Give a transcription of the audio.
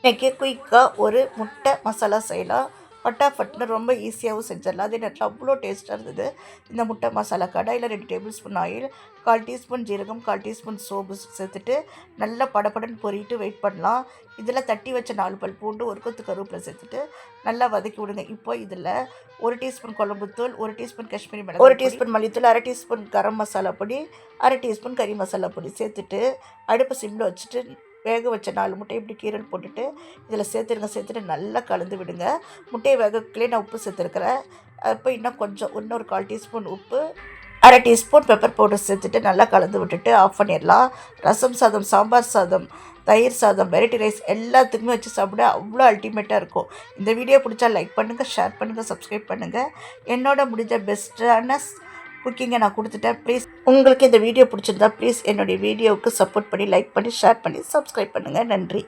இன்றைக்கி குயிக்காக ஒரு முட்டை மசாலா செய்யலாம். ஃபட்டாஃபட்னு ரொம்ப ஈஸியாகவும் செஞ்சிடலாம். அதே நேரத்தில் அவ்வளோ டேஸ்ட்டாக இருந்தது. இந்த முட்டை மசாலா கடாயில் 2 டேபிள் ஸ்பூன் ஆயில், 1/4 டீஸ்பூன் ஜீரகம், 1/4 டீஸ்பூன் சோம்பு சேர்த்துட்டு நல்லா படபடன்னு பொரிட்டு வெயிட் பண்ணலாம். இதில் தட்டி வச்ச 4 பல் பூண்டு, ஒரு கொத்து கருவேப்பிலை சேர்த்துட்டு நல்லா வதக்கி விடுங்க. இப்போ இதில் 1 டீஸ்பூன் குழம்புத்தூள், 1 டீஸ்பூன் காஷ்மீரி மிளகாய், 1 டீஸ்பூன் மல்லித்தூள், 1/2 டீஸ்பூன் கரம் மசாலா பொடி, 1/2 டீஸ்பூன் கறி மசாலா பொடி சேர்த்துட்டு அடுப்பு சிம்மில் வச்சுட்டு வேக வச்ச 4 முட்டையை இப்படி கீரல் போட்டுட்டு இதில் சேர்த்துட்டு நல்லா கலந்து விடுங்க. முட்டையை வேகக்குள்ளே நான் உப்பு சேர்த்துருக்கிறேன். அப்போ இன்னும் கொஞ்சம் இன்னொரு 1/4 டீஸ்பூன் உப்பு, 1/2 டீஸ்பூன் பெப்பர் பவுடர் சேர்த்துட்டு நல்லா கலந்து விட்டுட்டு ஆஃப் பண்ணிடலாம். ரசம் சாதம், சாம்பார் சாதம், தயிர் சாதம், வெரைட்டி ரைஸ் எல்லாத்துக்குமே வச்சு சாப்பிட அவ்வளோ அல்டிமேட்டாக இருக்கும். இந்த வீடியோ பிடிச்சா லைக் பண்ணுங்கள், ஷேர் பண்ணுங்கள், சப்ஸ்கிரைப் பண்ணுங்கள். என்னோட முடிஞ்ச பெஸ்ட்டான குக்கிங்கை நான் கொடுத்துட்டேன். ப்ளீஸ் உங்களுக்கு இந்த வீடியோ பிடிச்சிருந்தா ப்ளீஸ் என்னுடைய வீடியோவுக்கு சப்போர்ட் பண்ணி லைக் பண்ணி ஷேர் பண்ணி சப்ஸ்கிரைப் பண்ணுங்கள். நன்றி.